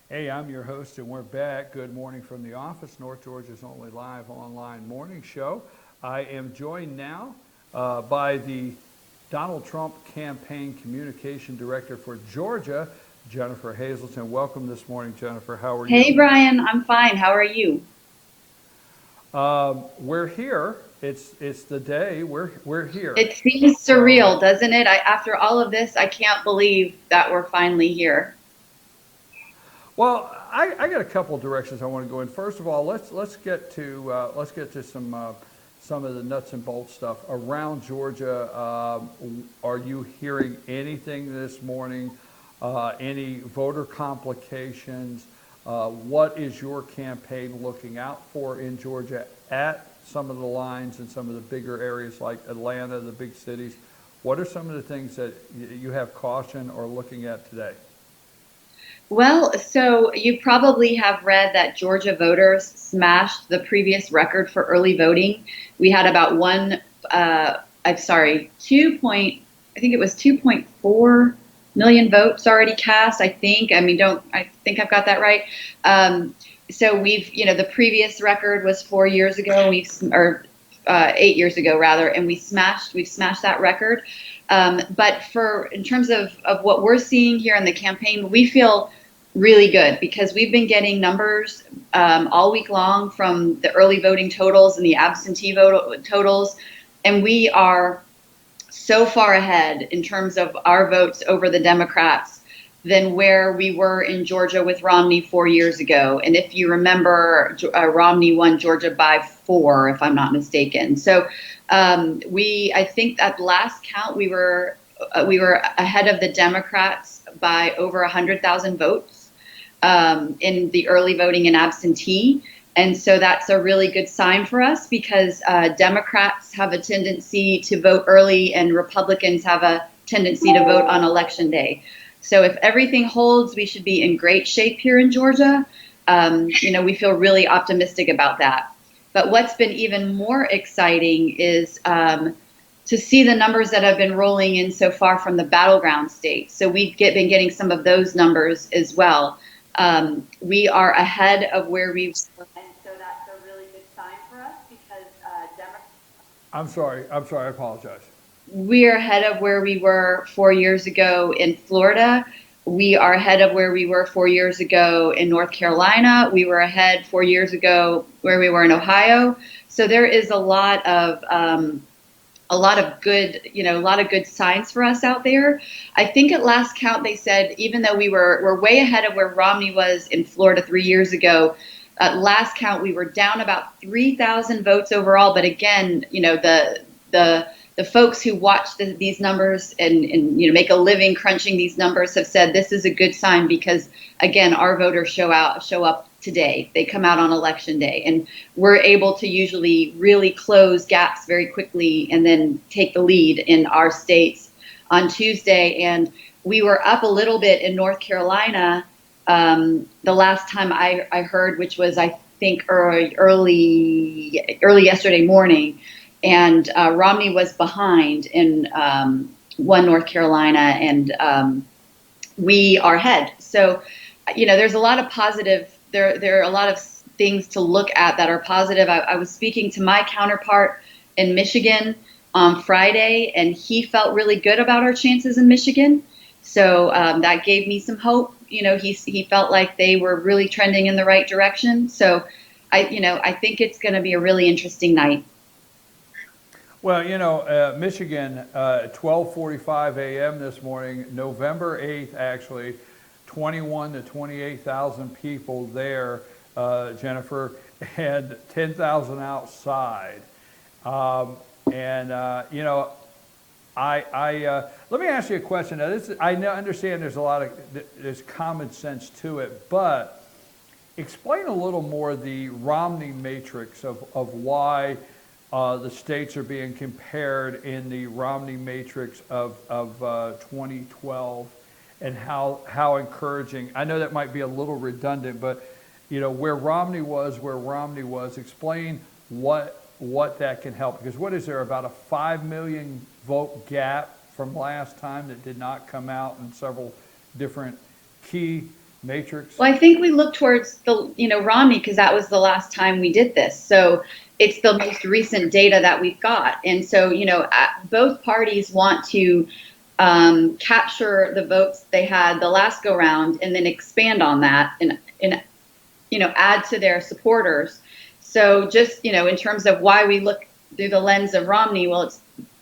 Hey, I'm your host, and we're back. Good morning from the office, North Georgia's only live online morning show. I am joined now by the Donald Trump Campaign Communication Director for Georgia, Jennifer Hazelton. Welcome this morning, Jennifer. How are Hey you? Brian, I'm fine. How are you? We're here. It's the day. We're here. It seems So, surreal, doesn't it? After all of this, I can't believe that we're finally here. well, I got a couple of directions I want to go in. First of all, let's get to some of the nuts and bolts stuff around Georgia. Are you hearing anything this morning? Any voter complications? What is your campaign looking out for in Georgia at some of the lines in some of the bigger areas like Atlanta, the big cities? What are some of the things that you have caution or looking at today? Well, so you probably have read that Georgia voters smashed the previous record for early voting. We had about I'm sorry, 2 point, I think it was 2.4 million votes already cast, I think. I think I've got that right. Um, so the previous record was 4 years ago, or 8 years ago rather, and we've smashed that record. But in terms of what we're seeing here in the campaign, we feel really good because we've been getting numbers all week long from the early voting totals and the absentee vote totals, and we are so far ahead in terms of our votes over the Democrats than where we were in Georgia with Romney 4 years ago. And if you remember, Romney won Georgia by 4, if I'm not mistaken. So I think at last count, we were ahead of the Democrats by over 100,000 votes in the early voting and absentee. And so that's a really good sign for us because Democrats have a tendency to vote early and Republicans have a tendency to vote on election day. So if everything holds, we should be in great shape here in Georgia. We feel really optimistic about that. But what's been even more exciting is to see the numbers that have been rolling in so far from the battleground states. So been getting some of those numbers as well. We are ahead of where we were, and so that's a really good sign for us because I'm sorry. I'm sorry. I apologize. we're ahead of where we were 4 years ago in Florida. We are ahead of where we were 4 years ago in North Carolina. We were ahead 4 years ago where we were in Ohio. So there is a lot of good, a lot of good signs for us out there. I think at last count they said even though we're way ahead of where Romney was in Florida 3 years ago, at last count we were down about 3,000 votes overall. But again, the folks who watch these numbers and make a living crunching these numbers have said this is a good sign because again our voters show up today. They come out on election day, and we're able to usually really close gaps very quickly and then take the lead in our states on Tuesday. And we were up a little bit in North Carolina the last time I heard, which was I think early yesterday morning, and Romney was behind in one North Carolina, and we are ahead. So, there's a lot of positive. There are a lot of things to look at that are positive. I was speaking to my counterpart in Michigan on Friday, and he felt really good about our chances in Michigan. So that gave me some hope. He felt like they were really trending in the right direction. So I think it's going to be a really interesting night. Well, Michigan, 12:45 a.m. this morning, November 8th, actually, 21 to 28,000 people there, Jennifer, and 10,000 outside. Um, and let me ask you a question. Now, understand there's common sense to it, but explain a little more the Romney matrix of why the states are being compared in the Romney matrix of 2012 and how encouraging. I know that might be a little redundant, but where Romney was, explain what that can help. Because what is there, about a 5 million vote gap from last time that did not come out in several different key matrix? Well, I think we look towards the, Romney because that was the last time we did this. So it's the most recent data that we've got. And so, both parties want to capture the votes they had the last go round and then expand on that and add to their supporters. So just, in terms of why we look through the lens of Romney, well,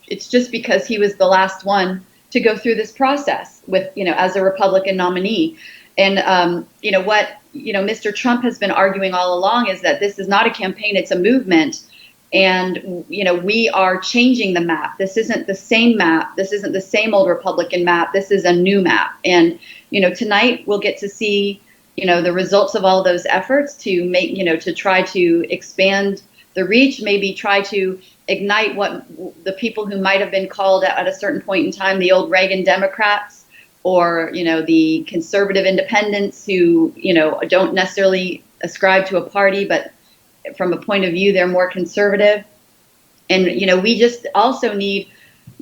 it's just because he was the last one to go through this process with, as a Republican nominee. And, what, Mr. Trump has been arguing all along is that this is not a campaign, it's a movement. And, we are changing the map. This isn't the same map. This isn't the same old Republican map. This is a new map. And, tonight we'll get to see, the results of all those efforts to make, to try to expand the reach, maybe try to ignite what the people who might have been called at a certain point in time, the old Reagan Democrats, or, the conservative independents who, don't necessarily ascribe to a party, but from a point of view, they're more conservative. And, we just also need,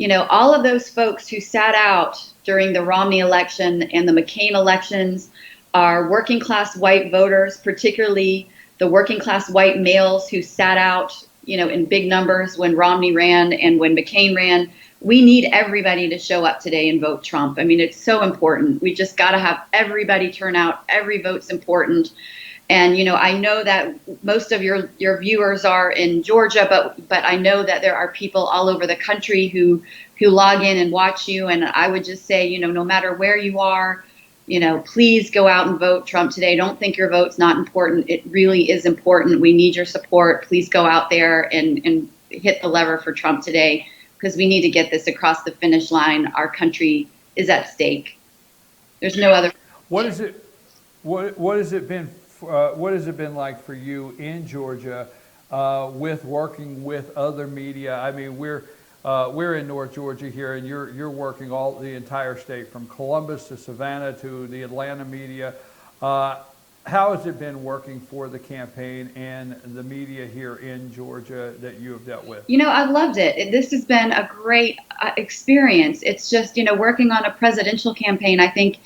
all of those folks who sat out during the Romney election and the McCain elections are working class white voters, particularly the working class white males who sat out, in big numbers when Romney ran and when McCain ran. We need everybody to show up today and vote Trump. I mean, it's so important. We just got to have everybody turn out. Every vote's important. And, I know that most of your viewers are in Georgia, but I know that there are people all over the country who log in and watch you. And I would just say, no matter where you are, please go out and vote Trump today. Don't think your vote's not important. It really is important. We need your support. Please go out there and hit the lever for Trump today, because we need to get this across the finish line. Our country is at stake. There's no other. What has it been like for you in Georgia with working with other media? I mean, we're in North Georgia here, and you're working the entire state, from Columbus to Savannah to the Atlanta media. How has it been working for the campaign and the media here in Georgia that you have dealt with? I've loved it. This has been a great experience. It's just, working on a presidential campaign, I think,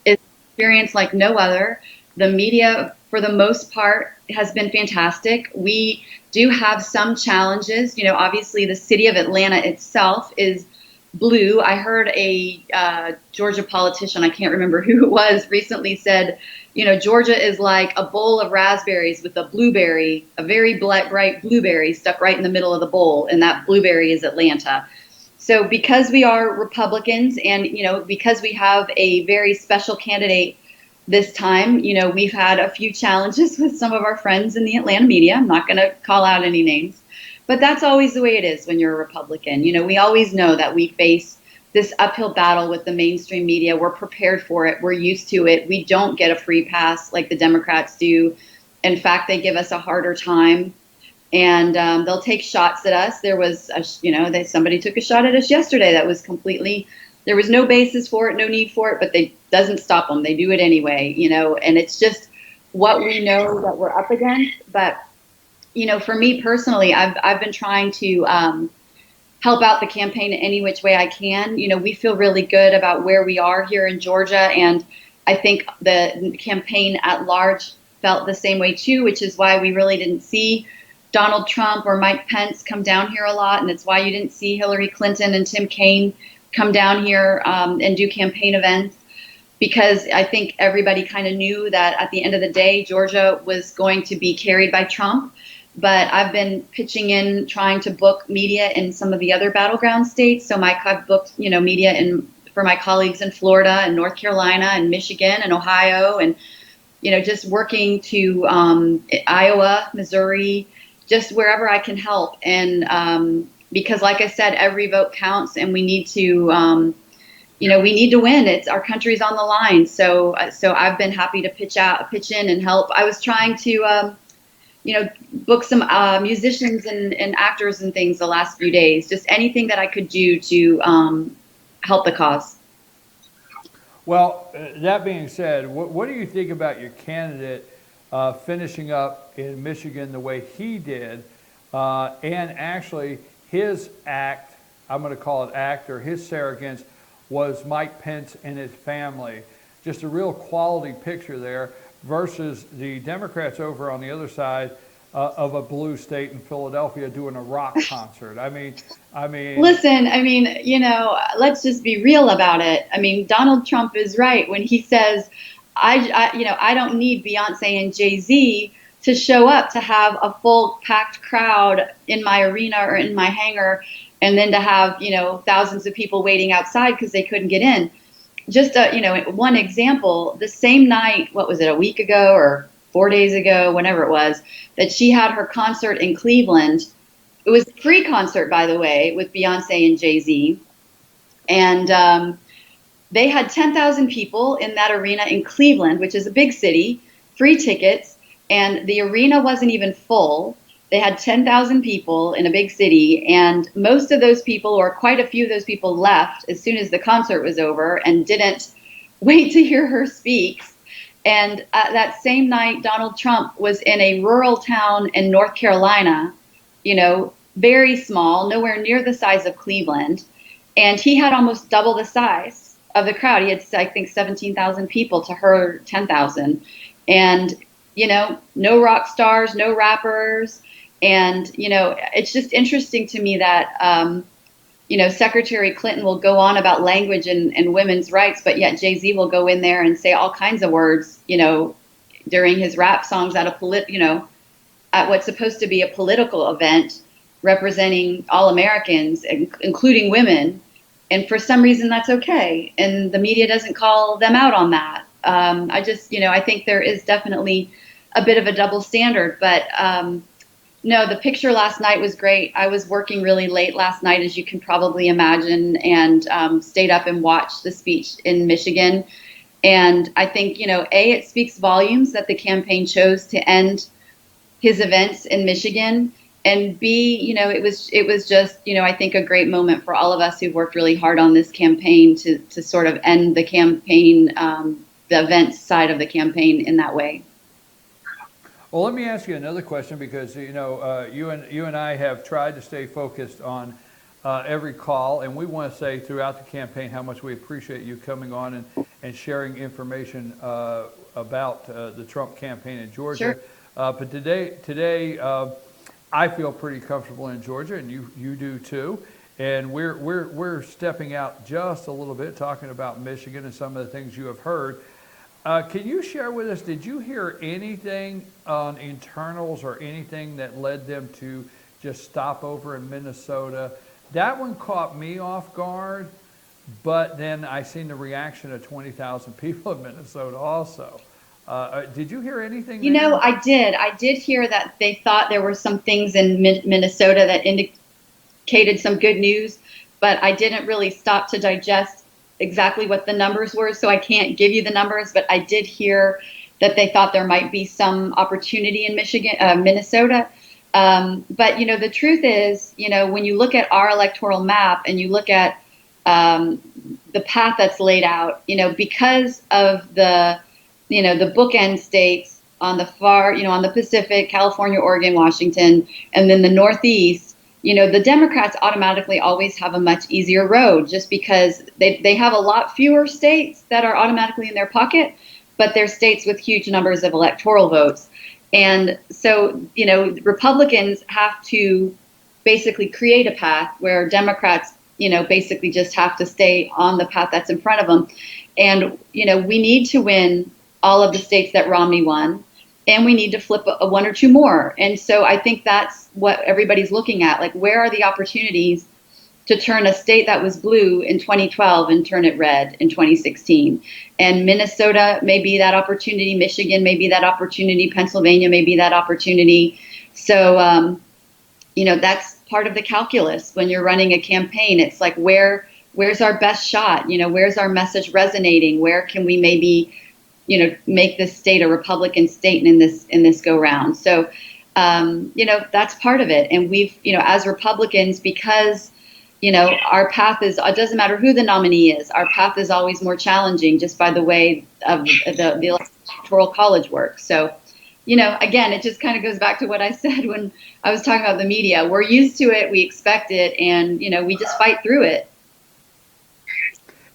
is an experience like no other. The media, for the most part, has been fantastic. We do have some challenges. Obviously, the city of Atlanta itself is blue. I heard a Georgia politician, I can't remember who it was, recently said, Georgia is like a bowl of raspberries with a blueberry, a very bright blueberry stuck right in the middle of the bowl, and that blueberry is Atlanta. So because we are Republicans and, because we have a very special candidate this time, we've had a few challenges with some of our friends in the Atlanta media. I'm not going to call out any names, but that's always the way it is when you're a Republican. We always know that we face this uphill battle with the mainstream media. We're prepared for it. We're used to it. We don't get a free pass like the Democrats do. In fact, they give us a harder time, and they'll take shots at us. There was, somebody took a shot at us yesterday that was completely, there was no basis for it, no need for it, but they doesn't stop them. They do it anyway, and it's just what we know that we're up against. But, for me personally, I've been trying to help out the campaign in any which way I can. We feel really good about where we are here in Georgia, and I think the campaign at large felt the same way too, which is why we really didn't see Donald Trump or Mike Pence come down here a lot, and it's why you didn't see Hillary Clinton and Tim Kaine come down here and do campaign events, because I think everybody kind of knew that at the end of the day, Georgia was going to be carried by Trump. But I've been pitching in, trying to book media in some of the other battleground states. So I've booked, media for my colleagues in Florida and North Carolina and Michigan and Ohio, and, just working to Iowa, Missouri, just wherever I can help. And because, like I said, every vote counts, and we need to, we need to win. It's our country's on the line. So I've been happy to pitch in and help. I was trying to, book some musicians and actors and things the last few days, just anything that I could do to help the cause. Well, that being said, what do you think about your candidate finishing up in Michigan the way he did, and actually his act, I'm going to call it act, or his surrogates, was Mike Pence and his family. just a real quality picture there versus the Democrats over on the other side of a blue state in Philadelphia doing a rock concert. Listen, I mean, let's just be real about it. I mean, Donald Trump is right when he says, I don't need Beyonce and Jay-Z to show up to have a full packed crowd in my arena or in my hangar, and then to have, thousands of people waiting outside because they couldn't get in. Just, one example, the same night, what was it, a week ago or 4 days ago, whenever it was, that she had her concert in Cleveland. It was a free concert, by the way, with Beyonce and Jay-Z. And they had 10,000 people in that arena in Cleveland, which is a big city, free tickets, and the arena wasn't even full. They had 10,000 people in a big city, and most of those people, or quite a few of those people, left as soon as the concert was over and didn't wait to hear her speak. And that same night, Donald Trump was in a rural town in North Carolina, very small, nowhere near the size of Cleveland. And he had almost double the size of the crowd. He had, I think, 17,000 people to her 10,000. And, no rock stars, no rappers. And, it's just interesting to me that, Secretary Clinton will go on about language and women's rights, but yet Jay-Z will go in there and say all kinds of words, during his rap songs at at what's supposed to be a political event representing all Americans, including women. And for some reason that's okay. And the media doesn't call them out on that. I think there is definitely a bit of a double standard, but, no, the picture last night was great. I was working really late last night, as you can probably imagine, and stayed up and watched the speech in Michigan. And I think, A, it speaks volumes that the campaign chose to end his events in Michigan. And B, it was just, I think a great moment for all of us who've worked really hard on this campaign to sort of end the campaign, the events side of the campaign in that way. Well, let me ask you another question, because you and I have tried to stay focused on every call, and we want to say throughout the campaign how much we appreciate you coming on and sharing information about the Trump campaign in Georgia. Sure. But today I feel pretty comfortable in Georgia, and you do too. And we're stepping out just a little bit, talking about Michigan and some of the things you have heard. Can you share with us, did you hear anything on internals or anything that led them to just stop over in Minnesota? That one caught me off guard, but then I seen the reaction of 20,000 people in Minnesota also. Did you hear anything there? I did. I did hear that they thought there were some things in Minnesota that indicated some good news, but I didn't really stop to digest exactly what the numbers were, so I can't give you the numbers, but I did hear that they thought there might be some opportunity in Minnesota. But the truth is, when you look at our electoral map and you look at the path that's laid out, because of the bookend states on the far, on the Pacific, California, Oregon, Washington, and then the Northeast, the Democrats automatically always have a much easier road, just because they have a lot fewer states that are automatically in their pocket, but they're states with huge numbers of electoral votes. And so, Republicans have to basically create a path where Democrats, basically just have to stay on the path that's in front of them. And, we need to win all of the states that Romney won, and we need to flip a one or two more. And so I think that's what everybody's looking at. Like, where are the opportunities to turn a state that was blue in 2012 and turn it red in 2016? And Minnesota may be that opportunity. Michigan may be that opportunity. Pennsylvania may be that opportunity. So, that's part of the calculus when you're running a campaign. It's like, where's our best shot? Where's our message resonating? Where can we maybe make this state a Republican state in this go round? So, that's part of it. And we've, as Republicans, because, our path is, it doesn't matter who the nominee is, our path is always more challenging just by the way of the electoral college works. So, again, it just kind of goes back to what I said when I was talking about the media. We're used to it, we expect it, and, we just fight through it.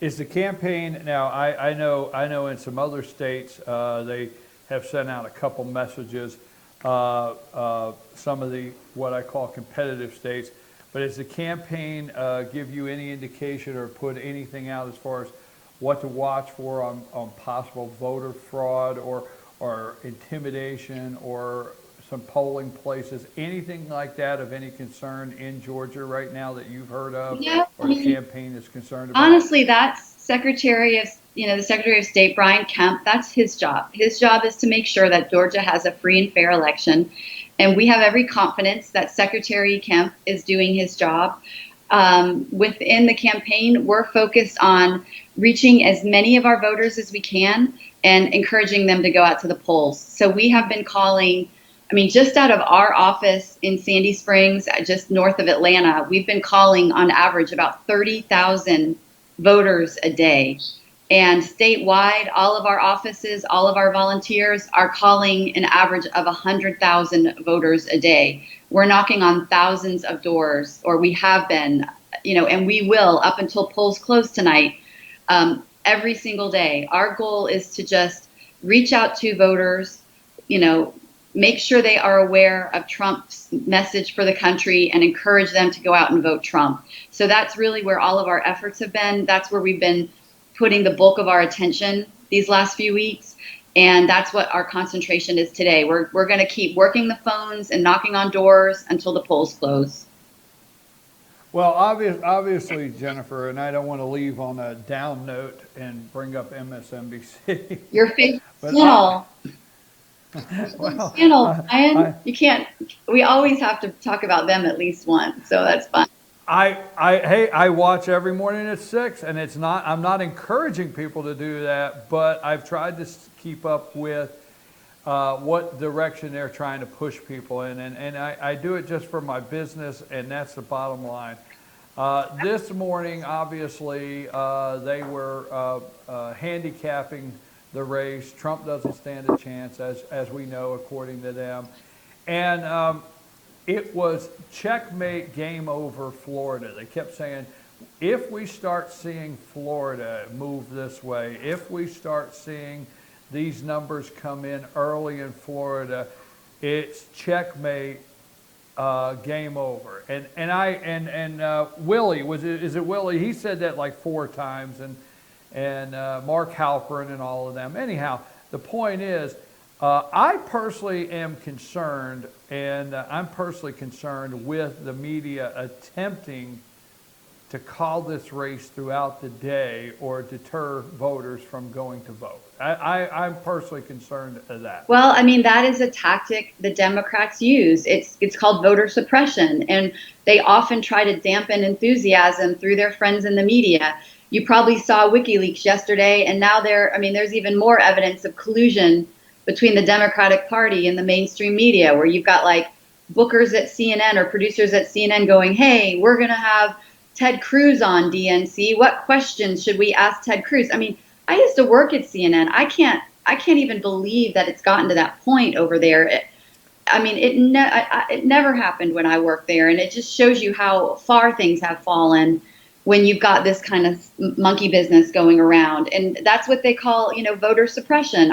Is the campaign now? I know in some other states they have sent out a couple messages. Some of the what I call competitive states. But does the campaign give you any indication or put anything out as far as what to watch for on possible voter fraud or intimidation or some polling places, anything like that of any concern in Georgia right now that you've heard of Yeah, I or the mean, campaign is concerned about? honestly, that's the Secretary of State, Brian Kemp, that's his job. His job is to make sure that Georgia has a free and fair election. And we have every confidence that Secretary Kemp is doing his job. Within the campaign, we're focused on reaching as many of our voters as we can and encouraging them to go out to the polls. So we have been calling, I mean, just out of our office in Sandy Springs, just north of Atlanta, we've been calling on average about 30,000 voters a day. And statewide, all of our offices, all of our volunteers are calling an average of 100,000 voters a day. We're knocking on thousands of doors, or we have been, and we will up until polls close tonight, every single day. Our goal is to just reach out to voters, make sure they are aware of Trump's message for the country and encourage them to go out and vote Trump. So that's really where all of our efforts have been. That's where we've been putting the bulk of our attention these last few weeks. And that's what our concentration is today. We're going to keep working the phones and knocking on doors until the polls close. Well, obviously, Jennifer, and I don't want to leave on a down note and bring up MSNBC. Your favorite But channel. well, Ryan, you can't. We always have to talk about them at least once, so that's fun. I watch every morning at 6, and I'm not encouraging people to do that, but I've tried to keep up with what direction they're trying to push people in, and I do it just for my business, and that's the bottom line. This morning, obviously, they were handicapping the race. Trump doesn't stand a chance, as we know, according to them, and it was checkmate, game over, Florida. They kept saying, if we start seeing Florida move this way, if we start seeing these numbers come in early in Florida, it's checkmate, game over. And Willie, is it Willie? He said that like 4 times, and Mark Halperin and all of them. Anyhow, the point is, I personally am concerned, and I'm personally concerned with the media attempting to call this race throughout the day or deter voters from going to vote. I'm personally concerned of that. Well, I mean, that is a tactic the Democrats use. It's called voter suppression, and they often try to dampen enthusiasm through their friends in the media. You probably saw WikiLeaks yesterday, and now there's even more evidence of collusion between the Democratic Party and the mainstream media, where you've got like bookers at CNN or producers at CNN going, hey, we're going to have Ted Cruz on DNC. What questions should we ask Ted Cruz? I mean, I used to work at CNN. I can't even believe that it's gotten to that point over there. It never happened when I worked there, and it just shows you how far things have fallen when you've got this kind of monkey business going around. And that's what they call, voter suppression.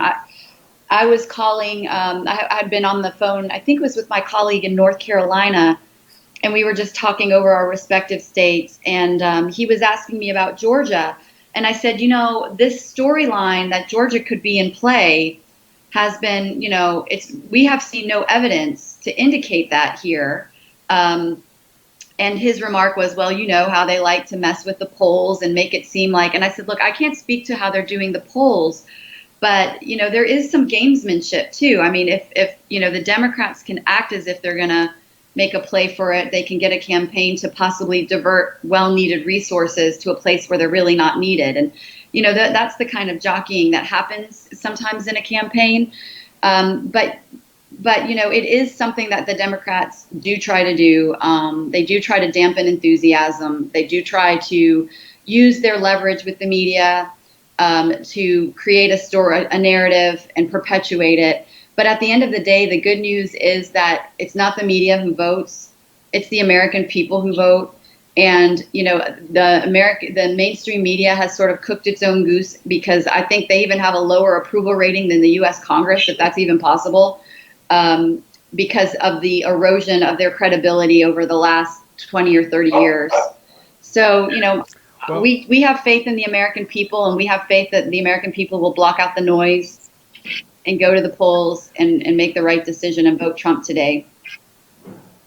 I was calling, I had been on the phone, I think it was with my colleague in North Carolina, and we were just talking over our respective states, and he was asking me about Georgia. And I said, this storyline that Georgia could be in play has been, we have seen no evidence to indicate that here. And his remark was, well, how they like to mess with the polls and make it seem like, and I said, look, I can't speak to how they're doing the polls, but, there is some gamesmanship too. I mean, if the Democrats can act as if they're going to make a play for it, they can get a campaign to possibly divert well-needed resources to a place where they're really not needed. And, that's the kind of jockeying that happens sometimes in a campaign. But it is something that the Democrats do try to do. They do try to dampen enthusiasm. They do try to use their leverage with the media to create a story, a narrative, and perpetuate it. But at the end of the day, the good news is that it's not the media who votes, it's the American people who vote. And the mainstream media has sort of cooked its own goose, because I think they even have a lower approval rating than the U.S. Congress, if that's even possible, because of the erosion of their credibility over the last 20 or 30 years. So, Well, we have faith in the American people, and we have faith that the American people will block out the noise and go to the polls and make the right decision and vote Trump today.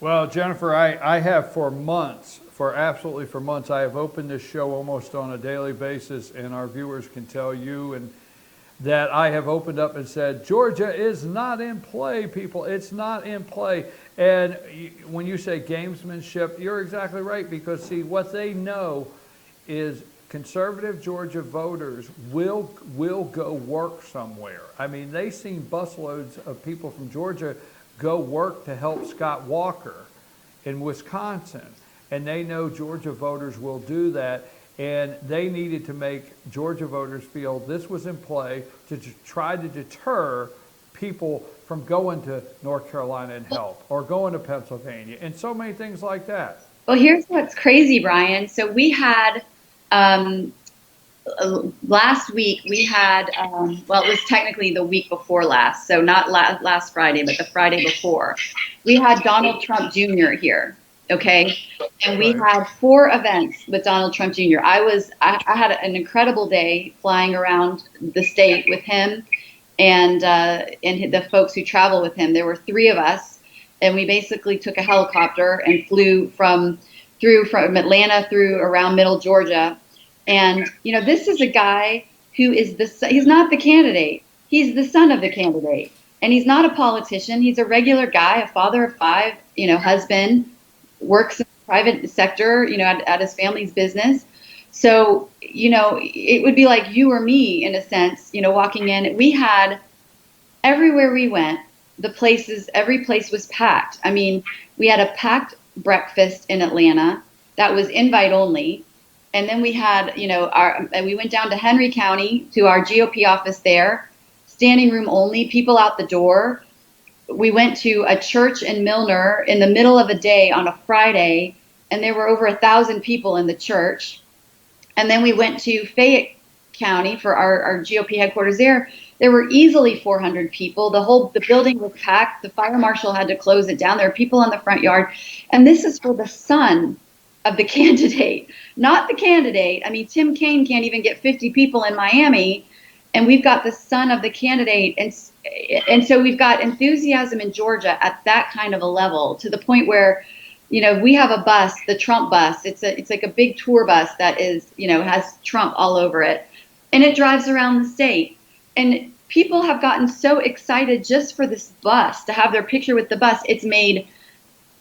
well, Jennifer, I have for months, absolutely for months, I have opened this show almost on a daily basis, and our viewers can tell you and that I have opened up and said, Georgia is not in play, people. It's not in play. And when you say gamesmanship, you're exactly right, because see, what they know is conservative Georgia voters will go work somewhere. I mean, they've seen busloads of people from Georgia go work to help Scott Walker in Wisconsin, and they know Georgia voters will do that. And they needed to make Georgia voters feel this was in play to try to deter people from going to North Carolina and help, or going to Pennsylvania, and so many things like that. Well, here's what's crazy, Brian. So we had um, last week, we had, well, it was technically the week before last, so not last Friday, but the Friday before. We had Donald Trump Jr. here, okay? And we Right. had 4 events with Donald Trump Jr. I had an incredible day flying around the state with him and the folks who travel with him. There were 3 of us, and we basically took a helicopter and flew from Atlanta through around middle Georgia. And this is a guy who is he's not the candidate. He's the son of the candidate. And he's not a politician. He's a regular guy, a father of 5, husband, works in the private sector, at his family's business. So, it would be like you or me in a sense, walking in. We had everywhere we went, every place was packed. I mean, we had a packed breakfast in Atlanta that was invite only. And then we had, we went down to Henry County to our GOP office there, standing room only, people out the door. We went to a church in Milner in the middle of a day on a Friday, and there were over 1,000 people in the church. And then we went to Fayette County for our GOP headquarters there. There were easily 400 people. The building was packed. The fire marshal had to close it down. There were people on the front yard. And this is for the son of the candidate, not the candidate. I mean, Tim Kaine can't even get 50 people in Miami, and we've got the son of the candidate. And so we've got enthusiasm in Georgia at that kind of a level, to the point where, we have a bus, the Trump bus. It's like a big tour bus that is, has Trump all over it, and it drives around the state. And people have gotten so excited just for this bus, to have their picture with the bus. It's made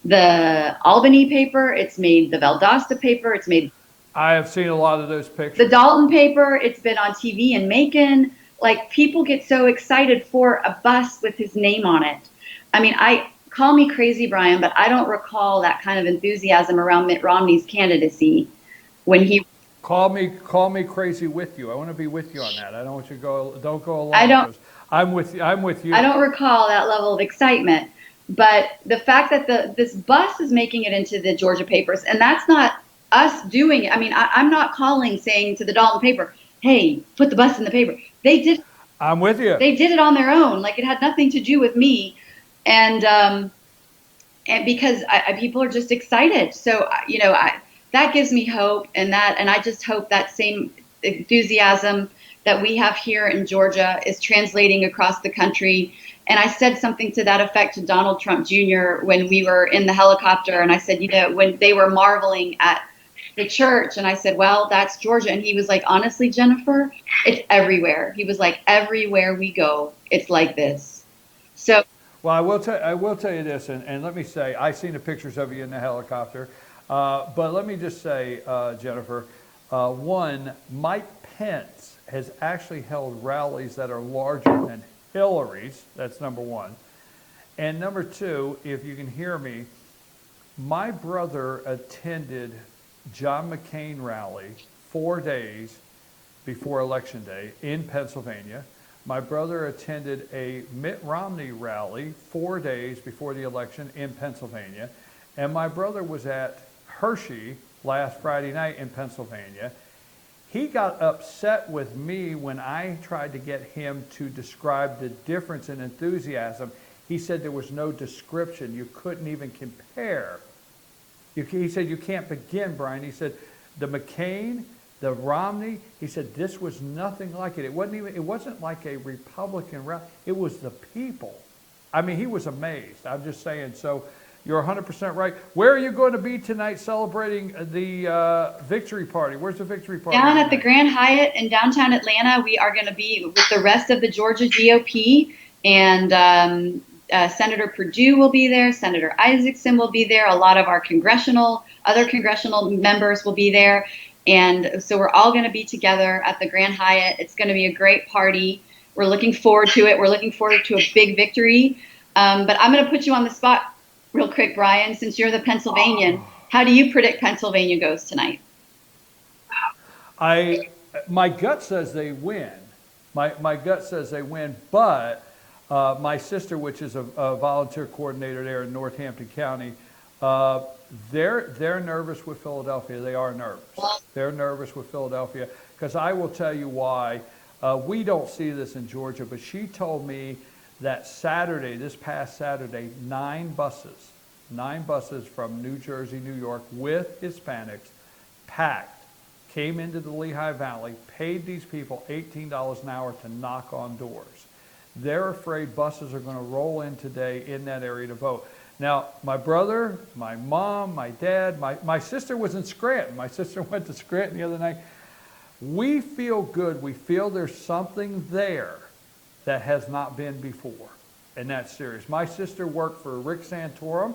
the Albany paper, it's made the Valdosta paper, it's made I have seen a lot of those the pictures. Dalton paper, it's been on TV in Macon. Like, people get so excited for a bus with his name on it. I mean, call me crazy, Brian, but I don't recall that kind of enthusiasm around Mitt Romney's candidacy when he. Call me crazy with you. I want to be with you on that. I don't want you to don't go alone. I don't. I'm with you. I'm with you. I don't recall that level of excitement. But the fact that this bus is making it into the Georgia papers, and that's not us doing it. I mean, I'm not saying to the Dalton paper, hey, put the bus in the paper. They did. I'm with you. They did it on their own. Like, it had nothing to do with me. And because people are just excited. So, that gives me hope. And I just hope that same enthusiasm that we have here in Georgia is translating across the country. And I said something to that effect to Donald Trump Jr. when we were in the helicopter. And I said, when they were marveling at the church, and I said, well, that's Georgia. And he was like, honestly, Jennifer, it's everywhere. He was like, everywhere we go, it's like this. So. Well, I will tell you this, and let me say, I've seen the pictures of you in the helicopter. But let me just say, Jennifer, one, Mike Pence has actually held rallies that are larger than Hillary's. That's number one. And number two, if you can hear me, my brother attended John McCain rally 4 days before Election Day in Pennsylvania. My brother attended a Mitt Romney rally 4 days before the election in Pennsylvania. And my brother was at Hershey last Friday night in Pennsylvania. He got upset with me when I tried to get him to describe the difference in enthusiasm. He said there was no description. You couldn't even compare. He said, you can't begin, Brian. He said, the McCain, the Romney, he said, this was nothing like it. It wasn't like a Republican rally. It was the people. I mean, he was amazed. I'm just saying. So you're 100% right. Where are you going to be tonight celebrating the victory party? Where's the victory party? Down at the Grand Hyatt in downtown Atlanta. We are going to be with the rest of the Georgia GOP, and Senator Perdue will be there. Senator Isaacson will be there. A lot of our other congressional members will be there. And so we're all going to be together at the Grand Hyatt. It's going to be a great party. We're looking forward to it. We're looking forward to a big victory. But I'm going to put you on the spot real quick, Brian, since you're the Pennsylvanian. How do you predict Pennsylvania goes tonight? My gut says they win. My gut says they win, but my sister, which is a volunteer coordinator there in Northampton County, they're nervous with Philadelphia. They are nervous. They're nervous with Philadelphia because I will tell you why. We don't see this in Georgia, but she told me that this past Saturday, 9 buses from New Jersey, New York with Hispanics packed, came into the Lehigh Valley, paid these people $18 an hour to knock on doors. They're afraid buses are going to roll in today in that area to vote. Now, my brother, my mom, my dad, my sister was in Scranton. My sister went to Scranton the other night. We feel good. We feel there's something there that has not been before, and that's serious. My sister worked for Rick Santorum.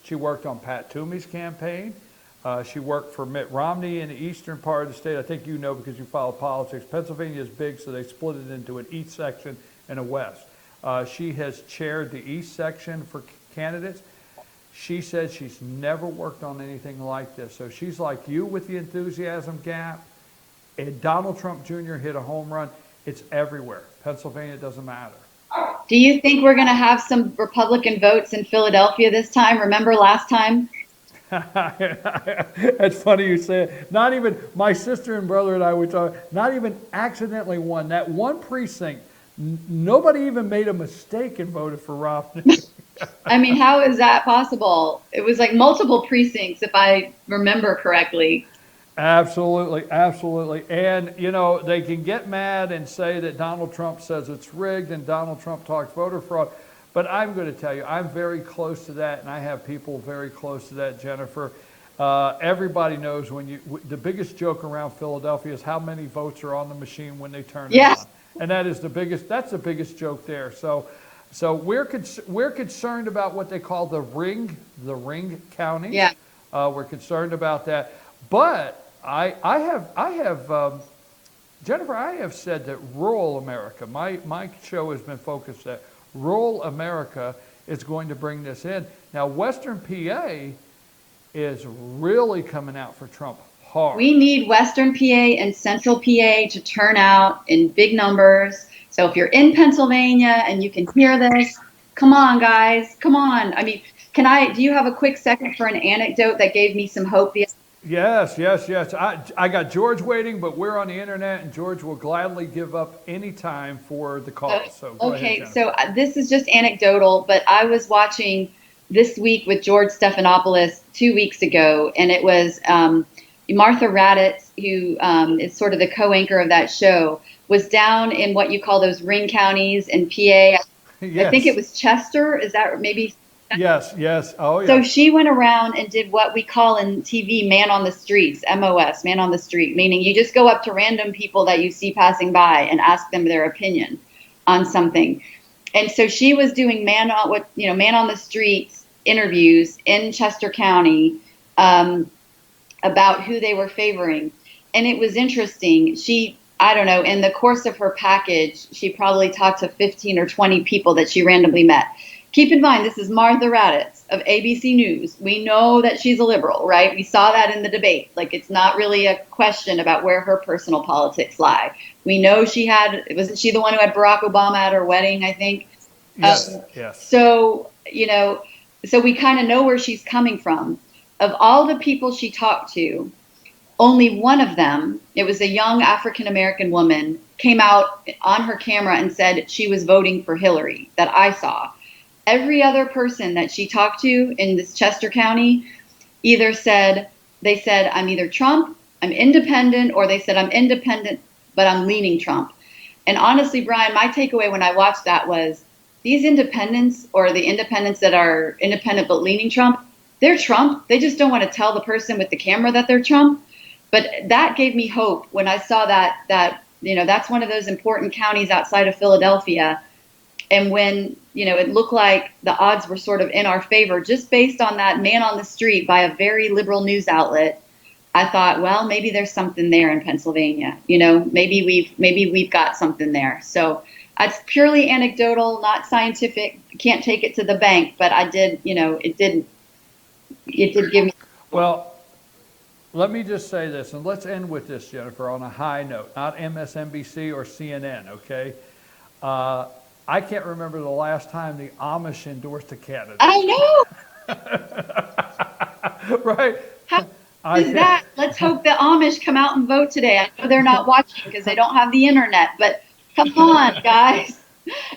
She worked on Pat Toomey's campaign. She worked for Mitt Romney in the eastern part of the state. I think you know because you follow politics. Pennsylvania is big, so they split it into an east section and a west. She has chaired the east section for candidates. She said she's never worked on anything like this. So she's like you with the enthusiasm gap. And Donald Trump Jr. hit a home run. It's everywhere. Pennsylvania, it doesn't matter. Do you think we're going to have some Republican votes in Philadelphia this time? Remember last time? That's funny you say it. Not even my sister and brother and I were talking, not even accidentally won. That one precinct, nobody even made a mistake and voted for Romney. I mean, how is that possible? It was like multiple precincts, if I remember correctly. Absolutely, absolutely. And, you know, they can get mad and say that Donald Trump says it's rigged and Donald Trump talks voter fraud. But I'm going to tell you, I'm very close to that, and I have people very close to that, Jennifer. Everybody knows the biggest joke around Philadelphia is how many votes are on the machine when they turn it on. And that's the biggest joke there. So we're concerned about what they call the ring counties. Yeah. We're concerned about that. But I have Jennifer, I have said that rural America, my show has been focused that rural America is going to bring this in. Now, Western PA is really coming out for Trump hard. We need Western PA and Central PA to turn out in big numbers. So if you're in Pennsylvania and you can hear this, come on, guys, come on. I mean, do you have a quick second for an anecdote that gave me some hope the Yes. I got George waiting, but we're on the internet, and George will gladly give up any time for the call. So go ahead, so this is just anecdotal, but I was watching This Week with George Stephanopoulos 2 weeks ago, and it was Martha Raddatz, who is sort of the co-anchor of that show, was down in what you call those ring counties in PA. Yes. I think it was Chester. Is that maybe? Yes. Oh, yeah. So she went around and did what we call in TV man on the streets, MOS, man on the street, meaning you just go up to random people that you see passing by and ask them their opinion on something. And so she was doing man on the streets interviews in Chester County about who they were favoring. And it was interesting. I don't know, in the course of her package, she probably talked to 15 or 20 people that she randomly met. Keep in mind, this is Martha Raddatz of ABC News. We know that she's a liberal, right? We saw that in the debate. Like, it's not really a question about where her personal politics lie. We know wasn't she the one who had Barack Obama at her wedding, I think? Yes. So, so we kind of know where she's coming from. of all the people she talked to, only one of them, it was a young African American woman, came out on her camera and said she was voting for Hillary, that I saw. Every other person that she talked to in this Chester County either said, they said, I'm either Trump, I'm independent, or they said, I'm independent, but I'm leaning Trump. And honestly, Brian, my takeaway when I watched that was these independents, or the independents that are independent but leaning Trump, they're Trump. They just don't want to tell the person with the camera that they're Trump. But that gave me hope when I saw that that's one of those important counties outside of Philadelphia. And when, it looked like the odds were sort of in our favor, just based on that man on the street by a very liberal news outlet, I thought, well, maybe there's something there in Pennsylvania. Maybe we've got something there. So it's purely anecdotal, not scientific. Can't take it to the bank, but I did, it did give me. Well, let me just say this, and let's end with this, Jennifer, on a high note, not MSNBC or CNN, okay? I can't remember the last time the Amish endorsed a candidate. I know. Right? How is that? Let's hope the Amish come out and vote today. I know they're not watching because they don't have the internet, but come on, guys.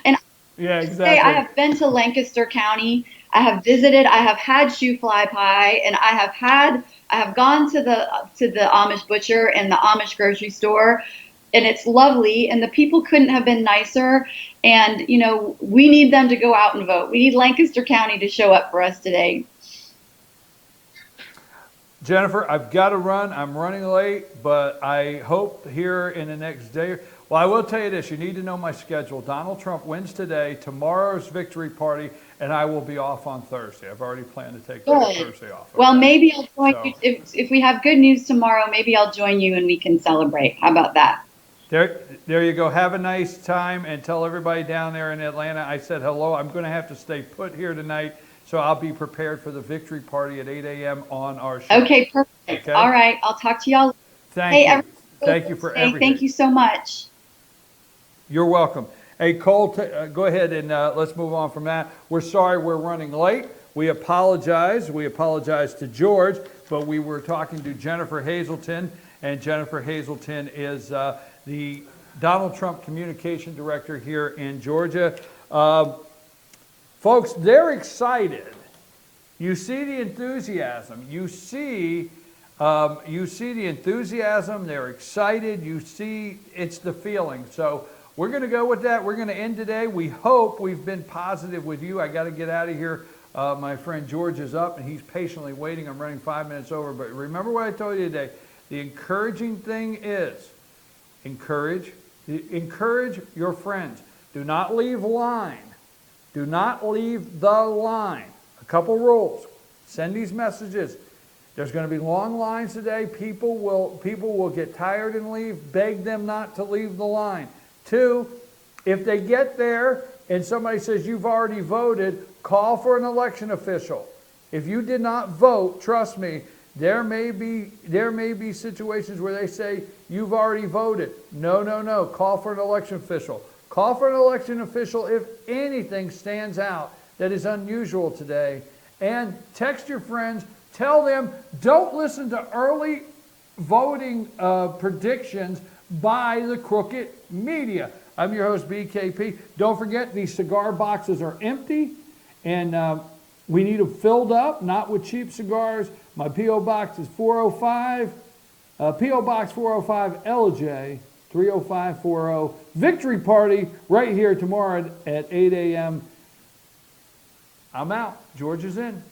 And yeah, exactly. I have been to Lancaster County. I have visited. I have had shoe fly pie, and I have gone to the Amish butcher and the Amish grocery store, and it's lovely. And the people couldn't have been nicer. And we need them to go out and vote. We need Lancaster County to show up for us today. Jennifer, I've got to run. I'm running late, but I hope here in the next day. Well, I will tell you this. You need to know my schedule. Donald Trump wins today. Tomorrow's victory party, and I will be off on Thursday. I've already planned to take Thursday off. Okay? Well, maybe I'll join you. If we have good news tomorrow, maybe I'll join you and we can celebrate. How about that? There you go. Have a nice time, and tell everybody down there in Atlanta I said hello. I'm going to have to stay put here tonight, so I'll be prepared for the victory party at 8 a.m. on our show. Okay, perfect. Okay? All right. I'll talk to y'all. Thank you. Thank you for everything. Thank you so much. You're welcome. Hey, Cole, go ahead and let's move on from that. We're sorry we're running late. We apologize. We apologize to George, but we were talking to Jennifer Hazelton, and Jennifer Hazelton is the Donald Trump Communication Director here in Georgia. Folks, they're excited. You see the enthusiasm. You see the enthusiasm. They're excited. You see it's the feeling. So we're going to go with that. We're going to end today. We hope we've been positive with you. I got to get out of here. My friend George is up, and he's patiently waiting. I'm running 5 minutes over. But remember what I told you today. The encouraging thing is encourage your friends. Do not leave line. Do not leave the line. A couple rules. Send these messages. There's going to be long lines today. People will get tired and leave. Beg them not to leave the line. 2, if they get there and somebody says you've already voted, call for an election official. If you did not vote, trust me, there may be situations where they say you've already voted. No. Call for an election official. Call for an election official if anything stands out that is unusual today. And text your friends. Tell them, don't listen to early voting predictions by the crooked media. I'm your host, BKP. Don't forget, these cigar boxes are empty, and we need them filled up, not with cheap cigars. My P.O. Box is 405, P.O. Box 405 LJ 30540. Victory party right here tomorrow at 8 a.m. I'm out. George is in.